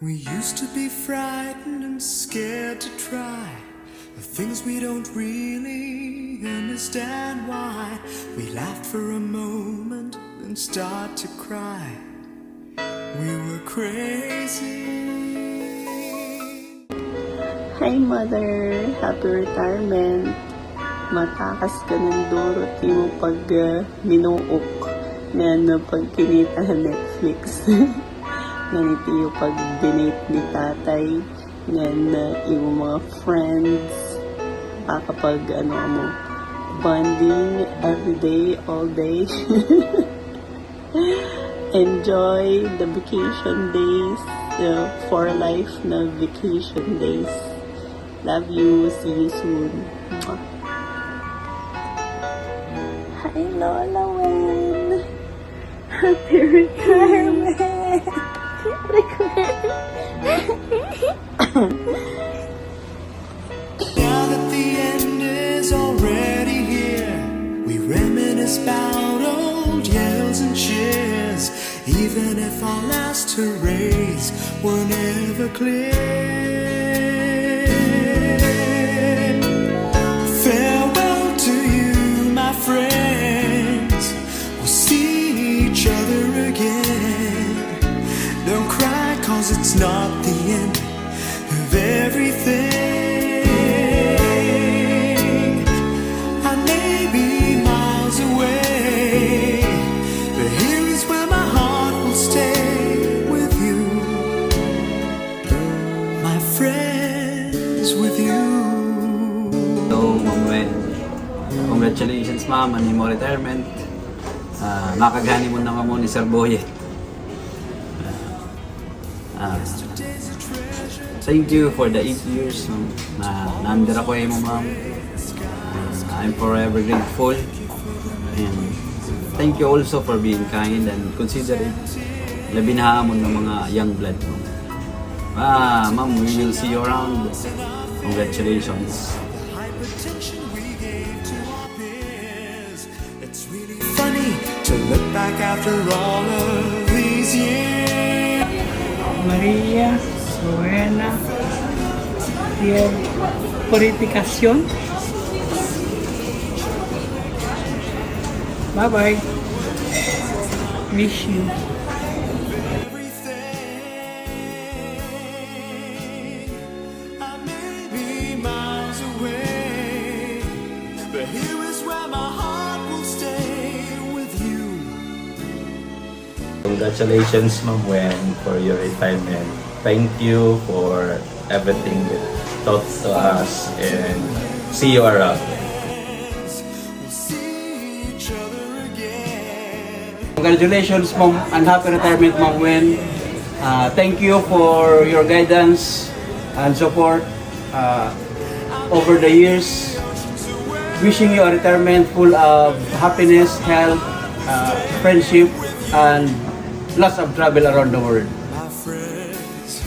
We used to be frightened and scared to try the things we don't really understand why. We laughed for a moment and start to cry. We were crazy. Hi mother, happy retirement. Matakas ka ng durot mo pag minuok na pag kinita sa Netflix. Ganito yung pag-donate ni tatay na yung mga friends kapag mo bonding everyday, all day. Enjoy the vacation days, for life na vacation days. Love you, see you soon. Hi Lola Wen, happy retirement. Now that the end is already here, we reminisce about old yells and cheers, even if our last hurrays were never clear. Farewell to you, my friends, we'll see each other again. Don't cry, 'cause it's not the end of everything. I may be miles away, but here is where my heart will stay with you, my friends, with you. So, Ma'am Wen, congratulations ma'am, ano mo retirement. Makagani mo na kamo ni Sir Boyet. Thank you for the 8 years na nandira ko mo ma'am. I'm forever grateful. And thank you also for being kind and considerate. Labi na hamon ng mga young blood mo. Ma'am, we will see you around. Congratulations. It's really funny to look back after all of these years. Maria Buena de Purificación. Bye bye. Miss you. I may be miles away, but here is where my heart will stay with you. Congratulations, Ma'am Wen, for your retirement. Thank you for everything you taught to us, and see you around. We'll see each other again. Congratulations ma'am and happy retirement Ma'am Wen. Thank you for your guidance and support over the years. Wishing you a retirement full of happiness, health, friendship, and lots of travel around the world. My friends,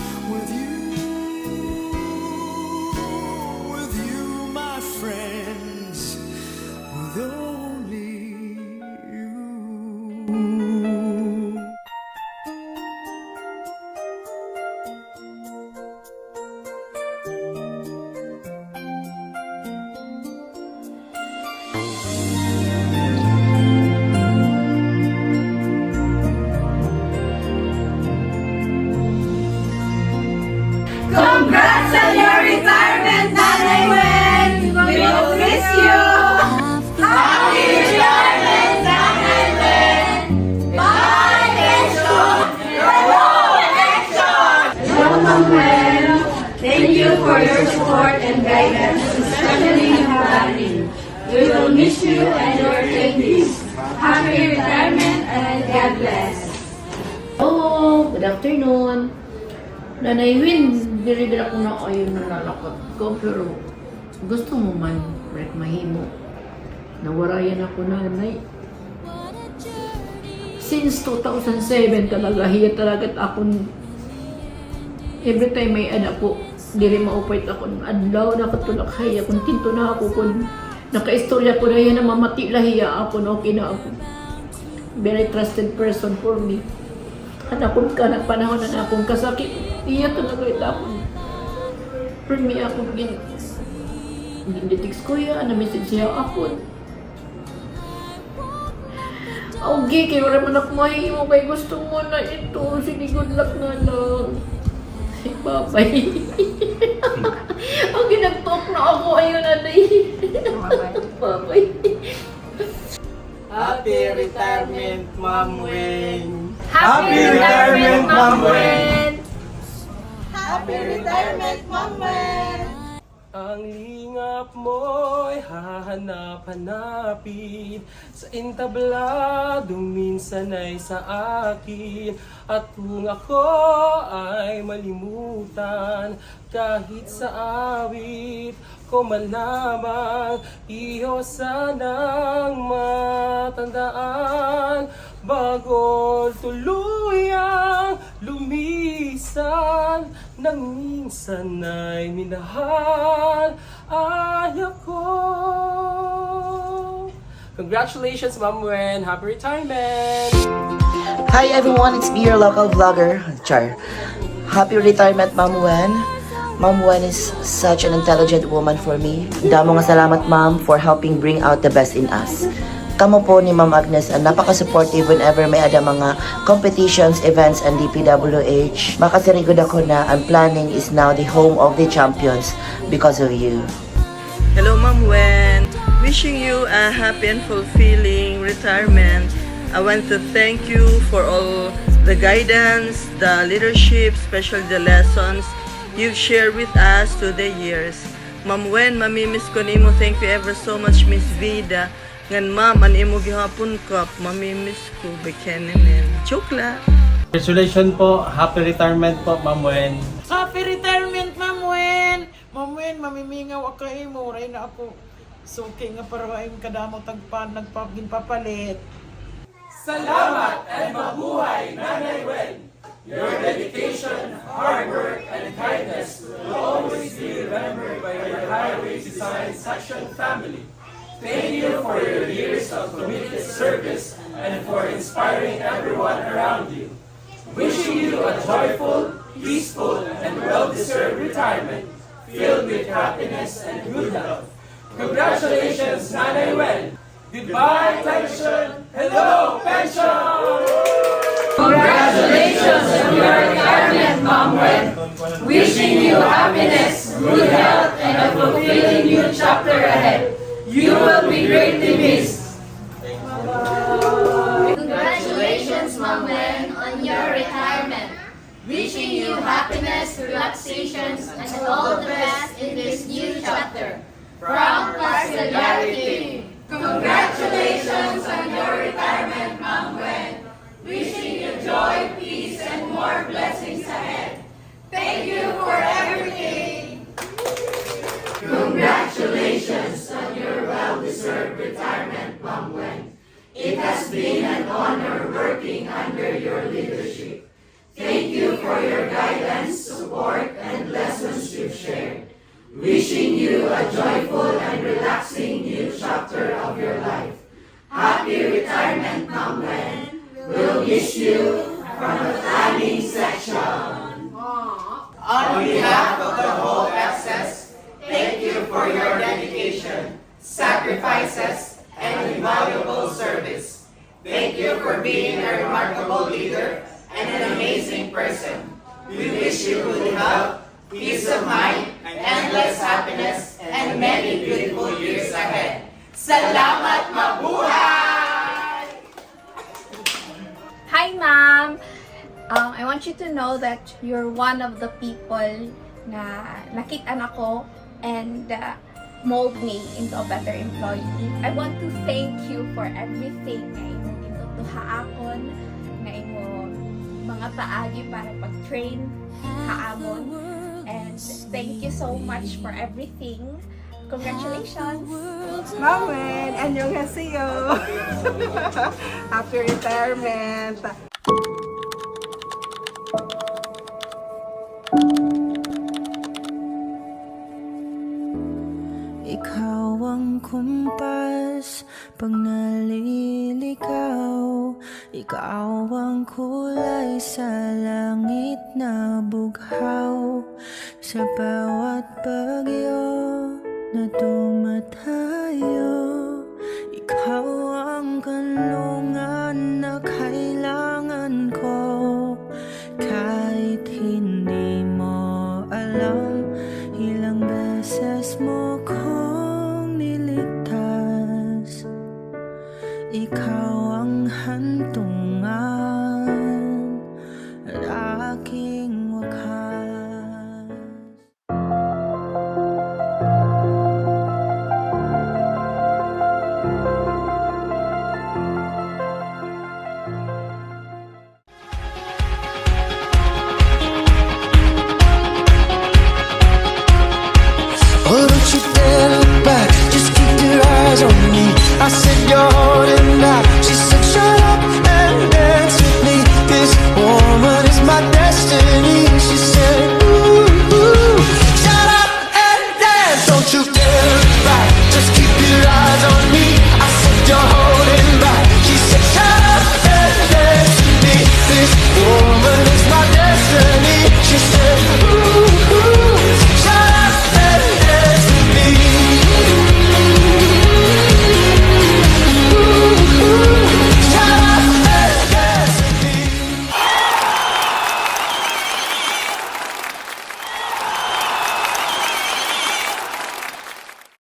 with you, my friends, with only you. Congrats on your retirement, Nanay Wen! We will miss you! Happy retirement, Nanay Wen! Bye, Action! Hello, Action! Hello, Ma'am Wen! Thank you for your support and guidance, especially in family. We will miss you and your ladies. Happy retirement and God bless! Oh, good afternoon. Nanay Win, diri-diri ako na kayo nalalakad ko, pero gusto mo man, rek mahimo. Nawarayan ako nanay. Since 2007 talaga, hiya talaga akong every time may anak ko, diri maupait ako ng adlaw, nakatulak hiya, kung tinto na ako, kung naka-istorya ko na yan na mamati lahiya ako, okay na ako. Very trusted person for me. Hanapon ka, nagpanahon na akong kasakit. Iya talaga ito ako. For me, ako ginitext ko yan, na-message siya ako. Okay, kayo naman ako mahimo kay gusto mo na ito. Sige, good luck na lang. Bye-bye. Okay, nag-talk na ako. Ayun na Bye-bye. Happy retirement, Ma'am Wen! Happy retirement, Ma'am Wen! Happy retirement, Ma'am Wen! Ang lingap mo'y hahanap-hanapin sa entabladong minsan ay sa akin. At kung ako ay malimutan kahit sa awit ko man lamang, iyo sanang matandaan bago tuluyang lumisan nang minsan ay minahal ay ako. Congratulations, Ma'am Wen! Happy retirement! Hi everyone, it's me, your local vlogger, Char. Happy retirement, Ma'am Wen. Ma'am Wen is such an intelligent woman for me. Damo nga salamat, Ma'am, for helping bring out the best in us. Kamo po ni Ma'am Agnes ang napaka-supportive whenever may ada mga competitions, events, and DPWH. Makasirigod ako na ang planning is now the home of the champions because of you. Hello, Ma'am Wen. Wishing you a happy and fulfilling retirement. I want to thank you for all the guidance, the leadership, especially the lessons you've shared with us through the years. Ma'am Wen, mamimiss ko nimo. Thank you ever so much, Miss Vida. Ngan ma'am, an imo gihapon kap, mamimiss ko, Bekenemen. Joke la. Congratulations po! Happy retirement po, Ma'am Wen! Happy retirement, Ma'am Wen! Ma'am Wen, mamimingaw ako imo. Ray na ako. Suki nga para ayong kadamo tagpan, nagpapalit. Salamat and mabuhay, Nanay Wen! Your dedication, hard work, and kindness will always be remembered by your Highways Design Section family. Thank you for your years of committed service and for inspiring everyone around you. Wishing you a joyful, peaceful, and well-deserved retirement filled with happiness and good health. Congratulations, Nanay Wen! Goodbye, pension! Hello, pension! Congratulations on your retirement, Ma'am Wen. Wishing you happiness, good health, and a fulfilling new chapter ahead. You will be greatly missed. Congratulations, Ma'am Wen, on your retirement. Wishing you happiness, relaxations, and all the best in this new chapter. From Castellarity. Congratulations on your retirement, Ma'am Wen. Wishing you joy, peace, and more blessings ahead. Thank you for everything. Congratulations on your well-deserved retirement, Ma'am Wen. It has been an honor working under your leadership. Thank you for your guidance, support, and lessons you've shared. Wishing you a joyful and relaxing new chapter of your life. Happy retirement, Ma'am Wen. We'll miss you from the planning section. On behalf of the whole SS, thank you for your dedication, sacrifices, and invaluable service. Thank you for being a remarkable leader and an amazing person. We wish you good health, peace of mind, endless happiness, and many beautiful years ahead. Salamat, mabuhay! Hi, Ma'am. I want you to know that you're one of the people na nakita ako and mold me into a better employee. I want to thank you for everything na imo ginutuhaakon, na imo mga paagi para pag-train kaamon. And thank you so much for everything. Congratulations! Ma'am Wen, annyeonghaseyo! Happy retirement! Ikaw ang kumpas pag naliligaw, Ikaw ang kulay sa langit na bughaw, sa bawat bagyo na tumatayo. Ikaw ang kanlungan na kailangan ko, kahit hindi mo alam. Ilang beses mo kong niligtas. Ikaw ang hantungan at aking wakas. Oh, don't you dare look back, just keep your eyes on me. I said you're holding back, she said shut up and dance with me. This woman is my destiny. She said ooh, ooh, shut up and dance. Don't you dare look back, just keep your eyes on me. I said you're holding back, she said shut up and dance with me. This woman is my destiny. She said ooh,